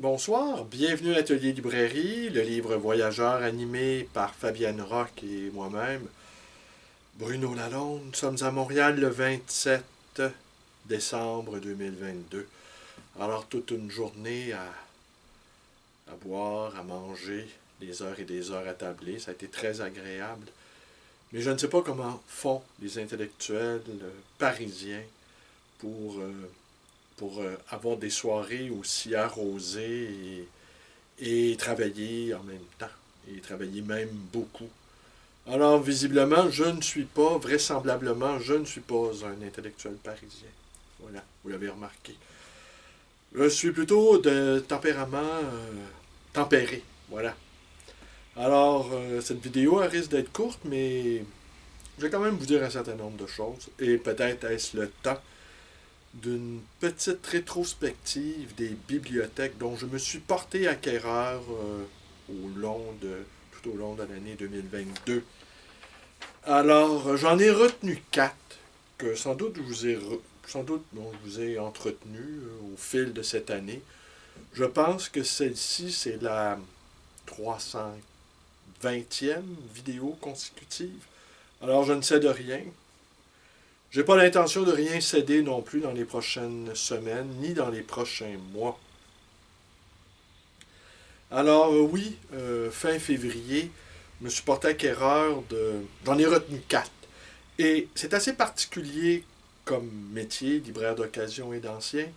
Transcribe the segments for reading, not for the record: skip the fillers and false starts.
Bonsoir, bienvenue à l'Atelier Librairie, le livre voyageur animé par Fabienne Roch et moi-même, Bruno Lalonde. Nous sommes à Montréal le 27 décembre 2022. Alors toute une journée à boire, à manger, des heures et des heures attablées. Ça a été très agréable. Mais je ne sais pas comment font les intellectuels parisiens pour, euh, pour avoir des soirées aussi arrosées et travailler en même temps, et travailler même beaucoup. Alors, visiblement, je ne suis pas, vraisemblablement, je ne suis pas un intellectuel parisien. Voilà, vous l'avez remarqué. Je suis plutôt de tempérament tempéré. Voilà. Alors, cette vidéo, elle risque d'être courte, mais je vais quand même vous dire un certain nombre de choses. Et peut-être est-ce le temps d'une petite rétrospective des bibliothèques dont je me suis porté acquéreur tout au long de l'année 2022. Alors, j'en ai retenu quatre que je vous ai entretenu au fil de cette année. Je pense que celle-ci, c'est la 320e vidéo consécutive. Alors, je ne sais de rien. J'ai pas l'intention de rien céder non plus dans les prochaines semaines, ni dans les prochains mois. Alors oui, fin février, je me suis porté acquéreur de... J'en ai retenu quatre. Et c'est assez particulier comme métier, libraire d'occasion et d'ancien.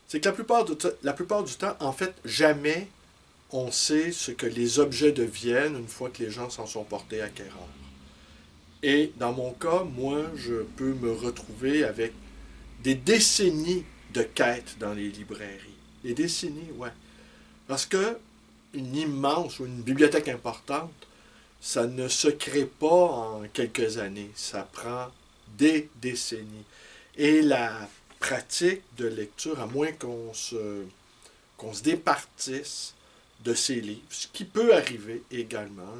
C'est que la plupart du temps, en fait, jamais on sait ce que les objets deviennent une fois que les gens s'en sont portés acquéreurs. Et dans mon cas, moi, je peux me retrouver avec des décennies de quêtes dans les librairies. Des décennies, ouais. Parce que une immense ou une bibliothèque importante, ça ne se crée pas en quelques années. Ça prend des décennies. Et la pratique de lecture, à moins qu'on se départisse de ces livres, ce qui peut arriver également.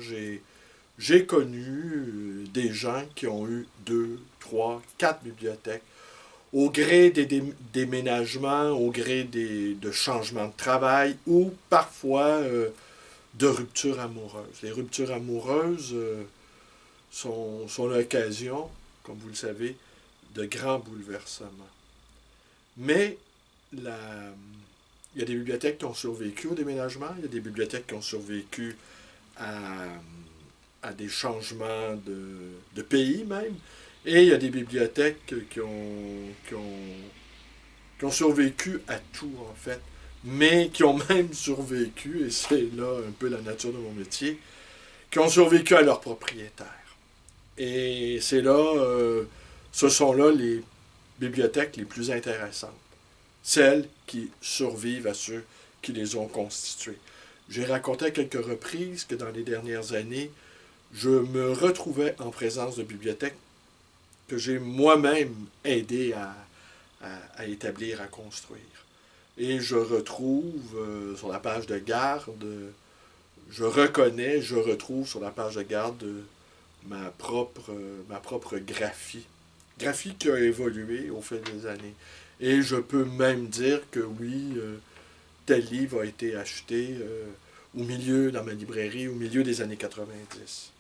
J'ai connu des gens qui ont eu deux, trois, quatre bibliothèques au gré des déménagements, au gré de changements de travail ou parfois de ruptures amoureuses. Les ruptures amoureuses sont l'occasion, comme vous le savez, de grands bouleversements. Mais la, il y a des bibliothèques qui ont survécu au déménagement, il y a des bibliothèques qui ont survécu à, à des changements de pays même, et il y a des bibliothèques qui ont survécu à tout en fait, mais qui ont même survécu, et c'est là un peu la nature de mon métier, qui ont survécu à leurs propriétaires. Et c'est là, ce sont là les bibliothèques les plus intéressantes, celles qui survivent à ceux qui les ont constituées. J'ai raconté à quelques reprises que dans les dernières années, je me retrouvais en présence de bibliothèques que j'ai moi-même aidé à établir, à construire. Et je retrouve sur la page de garde, je retrouve sur la page de garde ma propre graphie. Graphie qui a évolué au fil des années. Et je peux même dire que oui, tel livre a été acheté dans ma librairie, au milieu des années 90.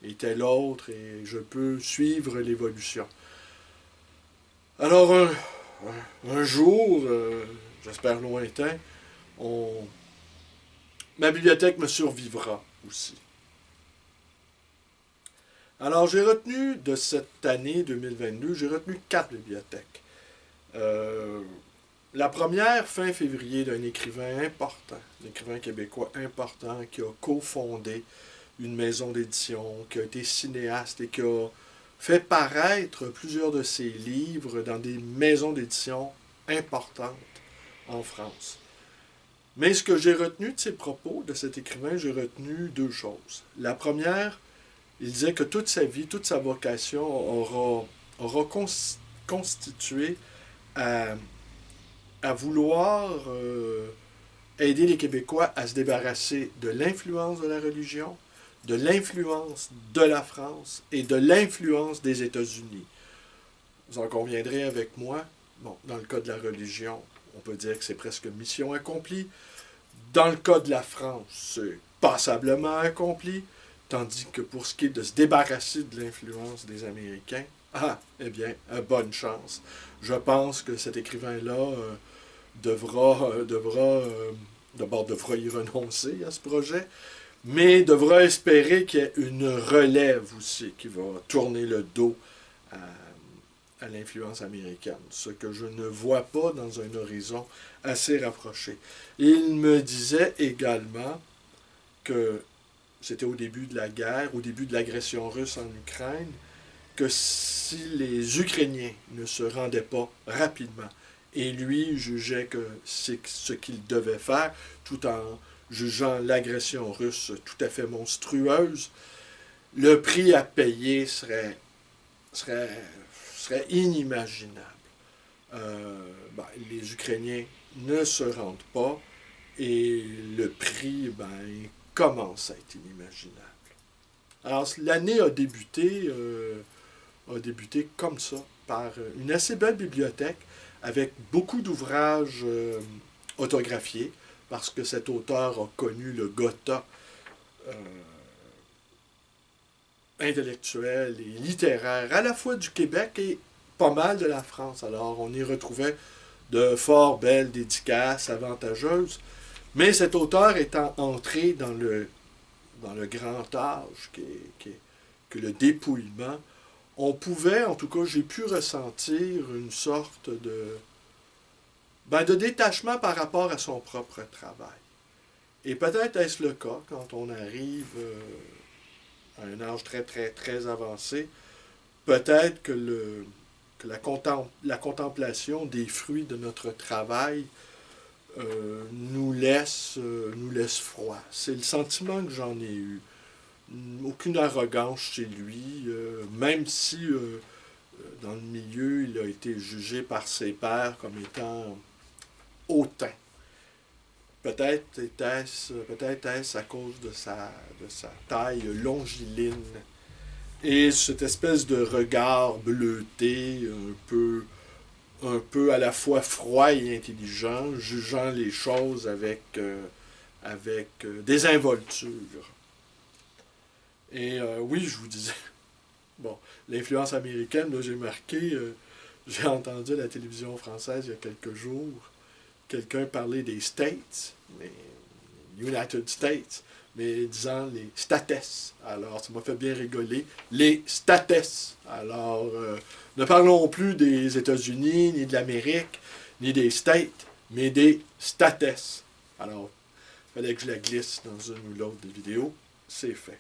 Et tel autre, et je peux suivre l'évolution. Alors, un jour, j'espère lointain, on... ma bibliothèque me survivra aussi. Alors, j'ai retenu de cette année 2022, j'ai retenu quatre bibliothèques. Euh, la première, fin février, d'un écrivain important, un écrivain québécois important qui a cofondé une maison d'édition, qui a été cinéaste et qui a fait paraître plusieurs de ses livres dans des maisons d'édition importantes en France. Mais ce que j'ai retenu de ses propos, de cet écrivain, j'ai retenu deux choses. La première, il disait que toute sa vie, toute sa vocation aura constitué à, à vouloir aider les Québécois à se débarrasser de l'influence de la religion, de l'influence de la France et de l'influence des États-Unis. Vous en conviendrez avec moi. Bon, dans le cas de la religion, on peut dire que c'est presque mission accomplie. Dans le cas de la France, c'est passablement accompli, tandis que pour ce qui est de se débarrasser de l'influence des Américains, eh bien, bonne chance. Je pense que cet écrivain-là d'abord devra y renoncer à ce projet, mais devra espérer qu'il y ait une relève aussi qui va tourner le dos à, à l'influence américaine, ce que je ne vois pas dans un horizon assez rapproché. Il me disait également que c'était au début de la guerre, au début de l'agression russe en Ukraine, que si les Ukrainiens ne se rendaient pas rapidement, et lui jugeait que c'est ce qu'il devait faire, tout en jugeant l'agression russe tout à fait monstrueuse, le prix à payer serait inimaginable. Les Ukrainiens ne se rendent pas et le prix commence à être inimaginable. Alors l'année a débuté comme ça, par une assez belle bibliothèque avec beaucoup d'ouvrages autographiés, parce que cet auteur a connu le Gotha intellectuel et littéraire, à la fois du Québec et pas mal de la France. Alors, on y retrouvait de fort belles dédicaces avantageuses, mais cet auteur étant entré dans le grand âge, que le dépouillement, on pouvait, en tout cas, j'ai pu ressentir une sorte de détachement par rapport à son propre travail. Et peut-être est-ce le cas quand on arrive à un âge très, très, très avancé. Peut-être que la contemplation des fruits de notre travail nous laisse froid. C'est le sentiment que j'en ai eu. Aucune arrogance chez lui, même si dans le milieu, il a été jugé par ses pairs comme étant hautain. Peut-être est-ce à cause de sa taille longiligne et cette espèce de regard bleuté, un peu à la fois froid et intelligent, jugeant les choses avec désinvolture. Et oui, je vous disais, bon, l'influence américaine, là, j'ai entendu à la télévision française il y a quelques jours, quelqu'un parler des States, mais United States, mais disant les states. Alors, ça m'a fait bien rigoler. Les states. Alors, ne parlons plus des États-Unis, ni de l'Amérique, ni des States, mais des states. Alors, il fallait que je la glisse dans une ou l'autre des vidéos. C'est fait.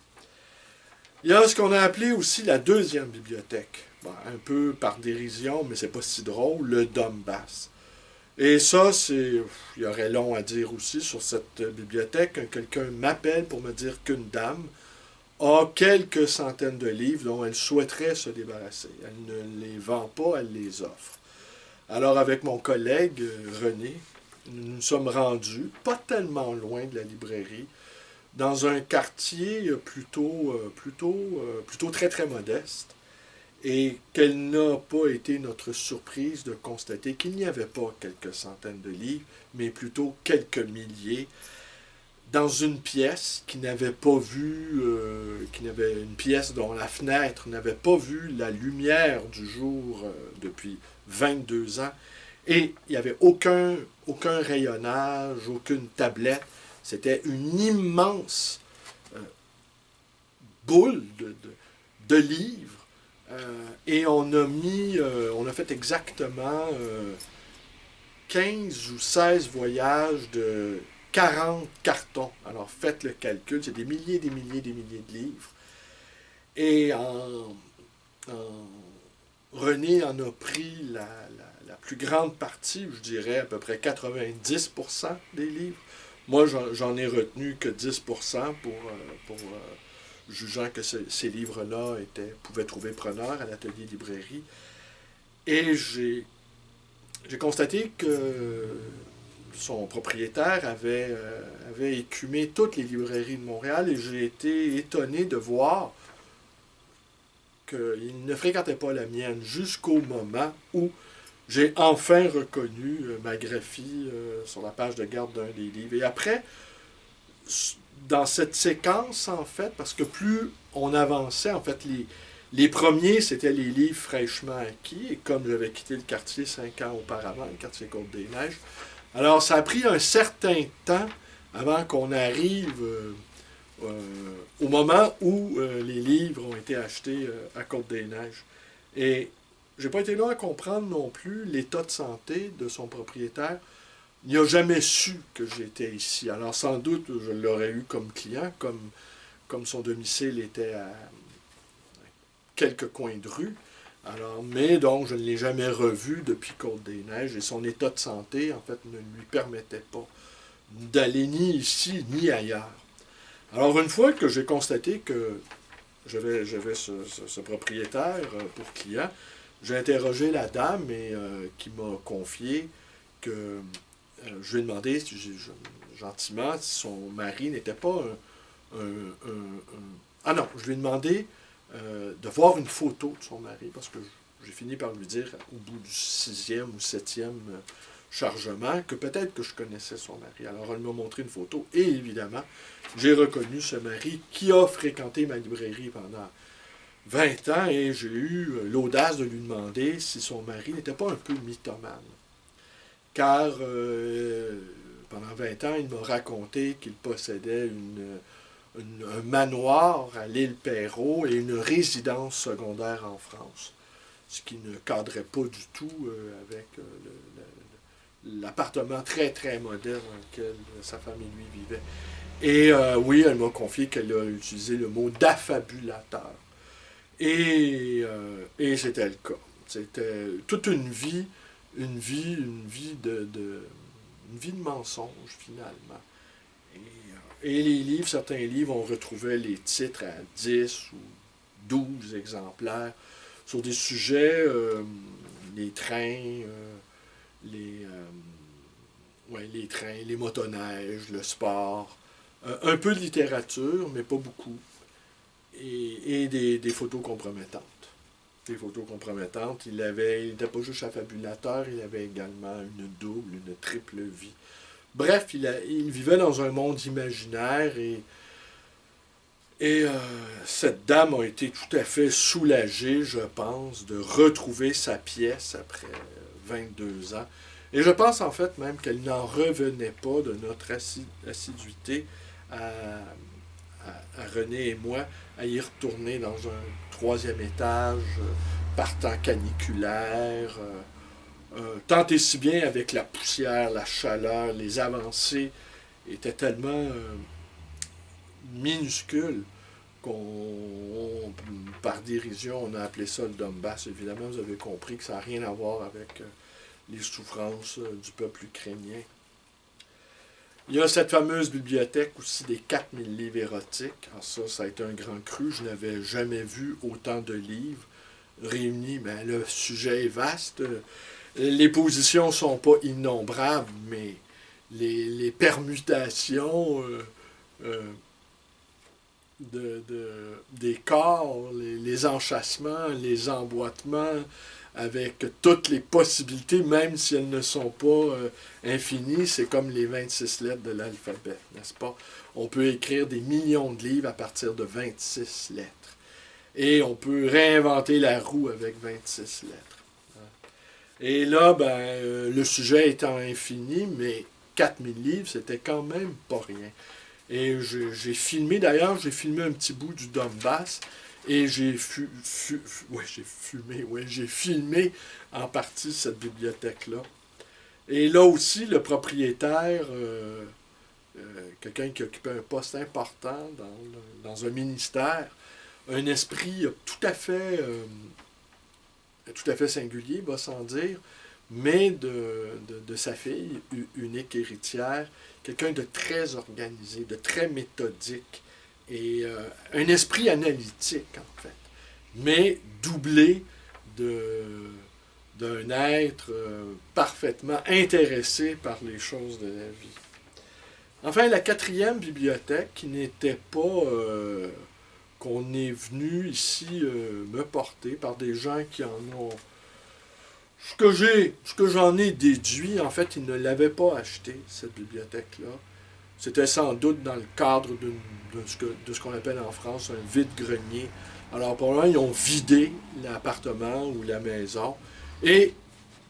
Il y a ce qu'on a appelé aussi la deuxième bibliothèque. Bon, un peu par dérision, mais c'est pas si drôle, le Donbass. Et ça, il y aurait long à dire aussi sur cette bibliothèque. Quelqu'un m'appelle pour me dire qu'une dame a quelques centaines de livres dont elle souhaiterait se débarrasser. Elle ne les vend pas, elle les offre. Alors, avec mon collègue René, nous nous sommes rendus, pas tellement loin de la librairie, dans un quartier plutôt très très modeste, et quelle n'a pas été notre surprise de constater qu'il n'y avait pas quelques centaines de livres, mais plutôt quelques milliers, dans une pièce qui n'avait pas vu, une pièce dont la fenêtre n'avait pas vu la lumière du jour depuis 22 ans, et il n'y avait aucun rayonnage, aucune tablette. C'était une immense boule de livres. Et on a fait exactement 15 ou 16 voyages de 40 cartons. Alors faites le calcul, c'est des milliers, des milliers, des milliers de livres. Et René en a pris la plus grande partie, je dirais à peu près 90% des livres. Moi, j'en ai retenu que 10% pour jugeant que ces livres-là pouvaient trouver preneur à l'atelier librairie. Et j'ai constaté que son propriétaire avait écumé toutes les librairies de Montréal et j'ai été étonné de voir qu'il ne fréquentait pas la mienne jusqu'au moment où j'ai enfin reconnu ma graphie sur la page de garde d'un des livres. Et après, dans cette séquence, en fait, parce que plus on avançait, en fait, les premiers, c'était les livres fraîchement acquis. Et comme j'avais quitté le quartier 5 ans auparavant, le quartier Côte-des-Neiges, alors ça a pris un certain temps avant qu'on arrive au moment où les livres ont été achetés à Côte-des-Neiges. Et j'ai pas été long à comprendre non plus l'état de santé de son propriétaire. Il n'a jamais su que j'étais ici. Alors sans doute, je l'aurais eu comme client, comme son domicile était à quelques coins de rue. Alors, mais donc, je ne l'ai jamais revu depuis Côte-des-Neiges et son état de santé, en fait, ne lui permettait pas d'aller ni ici ni ailleurs. Alors, une fois que j'ai constaté que j'avais ce propriétaire pour client, j'ai interrogé la dame qui m'a confié que je lui ai demandé gentiment si son mari n'était pas Ah non, je lui ai demandé de voir une photo de son mari, parce que j'ai fini par lui dire, au bout du 6e ou 7e chargement, que peut-être que je connaissais son mari. Alors elle m'a montré une photo, et évidemment, j'ai reconnu ce mari qui a fréquenté ma librairie pendant 20 ans, et j'ai eu l'audace de lui demander si son mari n'était pas un peu mythomane. Car pendant 20 ans, il m'a raconté qu'il possédait un manoir à l'île Perrot et une résidence secondaire en France, ce qui ne cadrait pas du tout avec l'appartement très très moderne dans lequel sa femme et lui vivaient. Et oui, elle m'a confié qu'elle a utilisé le mot d'affabulateur. Et c'était le cas. C'était toute une vie de mensonge finalement. Et les livres, certains livres, on retrouvait les titres à 10 ou 12 exemplaires sur des sujets, les trains, les trains, les motoneiges, le sport, un peu de littérature, mais pas beaucoup, et des photos compromettantes. Des photos compromettantes. Il n'était pas juste affabulateur, il avait également une double, une triple vie. Bref, il vivait dans un monde imaginaire et cette dame a été tout à fait soulagée, je pense, de retrouver sa pièce après 22 ans. Et je pense en fait même qu'elle n'en revenait pas de notre assiduité à, René et moi à y retourner dans un 3e étage, par temps caniculaire. Tant et si bien avec la poussière, la chaleur, les avancées étaient tellement minuscules par dérision, on a appelé ça le Donbass. Évidemment, vous avez compris que ça n'a rien à voir avec les souffrances du peuple ukrainien. Il y a cette fameuse bibliothèque aussi des 4000 livres érotiques. Alors ça a été un grand cru. Je n'avais jamais vu autant de livres réunis. Mais le sujet est vaste. Les positions ne sont pas innombrables, mais les permutations des corps, les enchâssements, les emboîtements, avec toutes les possibilités, même si elles ne sont pas infinies, c'est comme les 26 lettres de l'alphabet, n'est-ce pas? On peut écrire des millions de livres à partir de 26 lettres. Et on peut réinventer la roue avec 26 lettres. Et là, le sujet étant infini, mais 4000 livres, c'était quand même pas rien. Et j'ai filmé un petit bout du Donbass, et j'ai filmé en partie cette bibliothèque-là. Et là aussi, le propriétaire, quelqu'un qui occupait un poste important dans un ministère, un esprit tout à fait singulier, va sans dire, mais de sa fille, unique héritière, quelqu'un de très organisé, de très méthodique, et un esprit analytique, en fait, mais doublé d'un être parfaitement intéressé par les choses de la vie. Enfin, la 4e bibliothèque, qui n'était pas qu'on est venu ici me porter par des gens qui en ont Ce que j'en ai déduit, en fait, il ne l'avait pas acheté, cette bibliothèque-là. C'était sans doute dans le cadre de ce qu'on appelle en France un vide-grenier. Alors, probablement, ils ont vidé l'appartement ou la maison et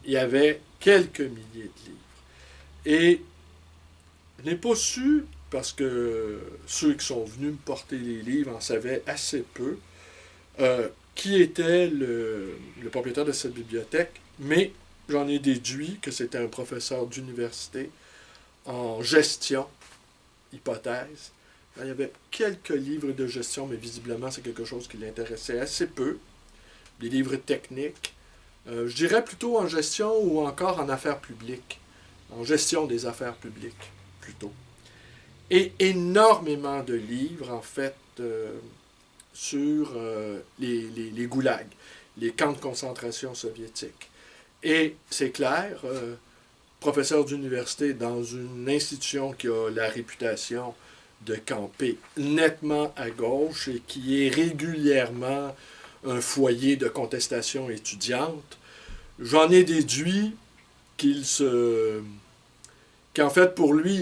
il y avait quelques milliers de livres. Et je n'ai pas su, parce que ceux qui sont venus me porter les livres en savaient assez peu, qui était le propriétaire de cette bibliothèque, mais j'en ai déduit que c'était un professeur d'université en gestion, hypothèse. Il y avait quelques livres de gestion, mais visiblement c'est quelque chose qui l'intéressait assez peu. Des livres techniques. Je dirais plutôt en gestion ou encore en affaires publiques. En gestion des affaires publiques, plutôt. Et énormément de livres, en fait, sur les goulags, les camps de concentration soviétiques. Et c'est clair, professeur d'université dans une institution qui a la réputation de camper nettement à gauche et qui est régulièrement un foyer de contestation étudiante, j'en ai déduit qu'en fait, pour lui,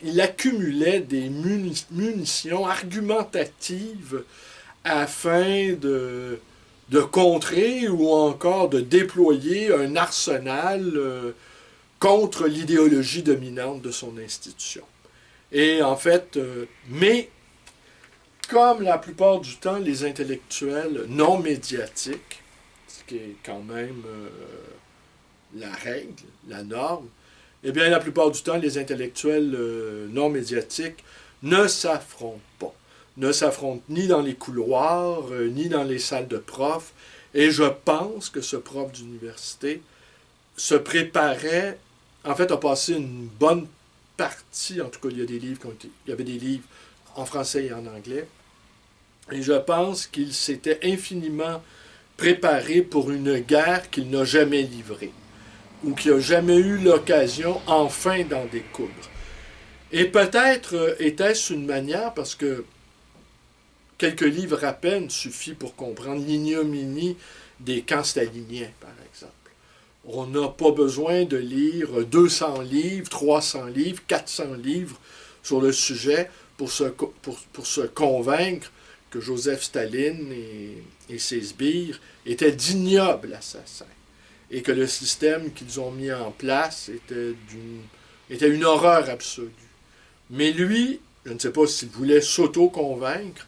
il accumulait des munitions argumentatives afin de contrer ou encore de déployer un arsenal contre l'idéologie dominante de son institution. Et en fait, mais comme la plupart du temps, les intellectuels non médiatiques, ce qui est quand même la règle, la norme, eh bien, la plupart du temps, les intellectuels non médiatiques ne s'affrontent pas. Ne s'affrontent ni dans les couloirs, ni dans les salles de profs. Et je pense que ce prof d'université se préparait, en fait, a passé une bonne partie, en tout cas, il y avait des livres en français et en anglais. Et je pense qu'il s'était infiniment préparé pour une guerre qu'il n'a jamais livrée, ou qui n'a jamais eu l'occasion enfin d'en découdre. Et peut-être était-ce une manière, parce que quelques livres à peine suffit pour comprendre l'ignominie des camps staliniens, par exemple. On n'a pas besoin de lire 200 livres, 300 livres, 400 livres sur le sujet pour se convaincre que Joseph Staline et ses sbires étaient d'ignobles assassins et que le système qu'ils ont mis en place était une horreur absolue. Mais lui, je ne sais pas s'il voulait s'auto-convaincre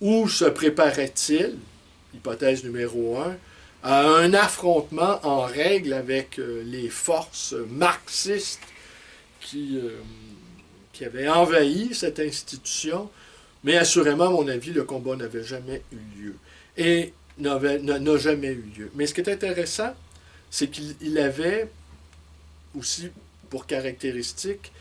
ou se préparait-il, hypothèse numéro 1, à un affrontement en règle avec les forces marxistes qui avaient envahi cette institution, mais assurément, à mon avis, le combat n'avait jamais eu lieu. Et n'a jamais eu lieu. Mais ce qui est intéressant, c'est qu'il avait aussi pour caractéristique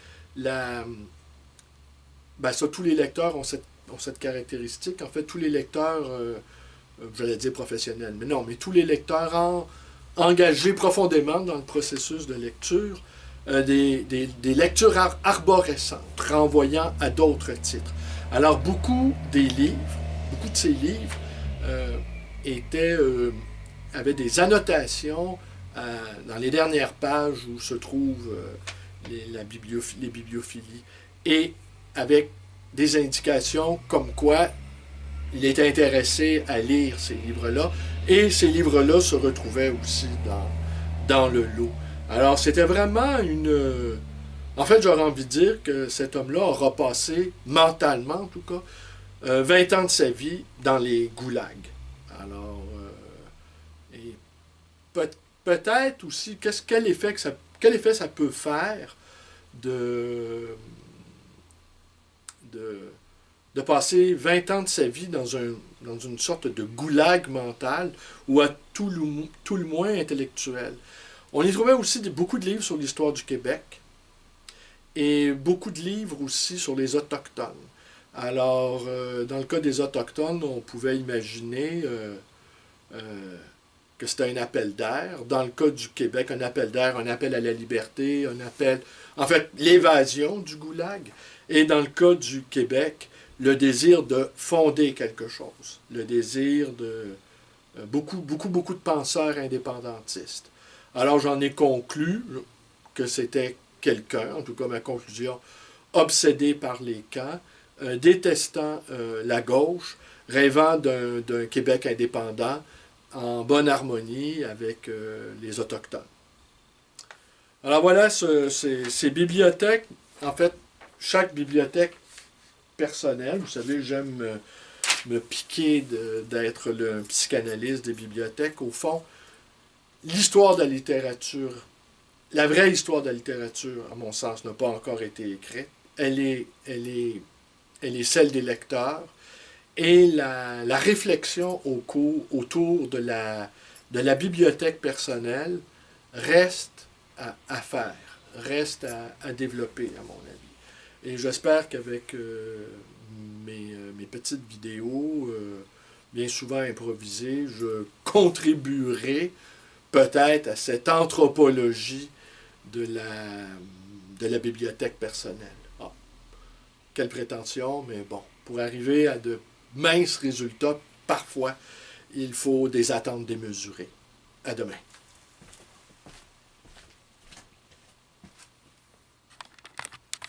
ça, tous les lecteurs ont cette caractéristique. En fait, tous les lecteurs, j'allais dire professionnels, mais non, mais tous les lecteurs engagés profondément dans le processus de lecture, des lectures arborescentes, renvoyant à d'autres titres. Alors, beaucoup de ces livres, avaient des annotations dans les dernières pages où se trouvent les bibliophilies, et avec des indications comme quoi il était intéressé à lire ces livres-là, et ces livres-là se retrouvaient aussi dans le lot. Alors, c'était vraiment En fait, j'aurais envie de dire que cet homme-là aura passé, mentalement en tout cas, 20 ans de sa vie dans les goulags. Alors, et peut-être aussi, quel effet ça peut faire de passer 20 ans de sa vie dans une sorte de goulag mental ou à tout le moins intellectuel. On y trouvait aussi beaucoup de livres sur l'histoire du Québec et beaucoup de livres aussi sur les Autochtones. Alors, dans le cas des Autochtones, on pouvait imaginer que c'était un appel d'air. Dans le cas du Québec, un appel d'air, un appel à la liberté, en fait, l'évasion du goulag. Et dans le cas du Québec, le désir de fonder quelque chose. Le désir de beaucoup de penseurs indépendantistes. Alors j'en ai conclu que c'était quelqu'un, en tout cas ma conclusion, obsédé par les camps, détestant la gauche, rêvant d'un Québec indépendant en bonne harmonie avec les Autochtones. Alors voilà, ces bibliothèques, en fait, chaque bibliothèque personnelle, vous savez, j'aime me piquer d'être le psychanalyste des bibliothèques. Au fond, l'histoire de la littérature, la vraie histoire de la littérature, à mon sens, n'a pas encore été écrite. Elle est celle des lecteurs. Et la réflexion autour de la bibliothèque personnelle reste à faire, reste à développer, à mon avis. Et j'espère qu'avec mes petites vidéos, bien souvent improvisées, je contribuerai peut-être à cette anthropologie de la bibliothèque personnelle. Ah, quelle prétention, mais bon, pour arriver à de minces résultats, parfois, il faut des attentes démesurées. À demain.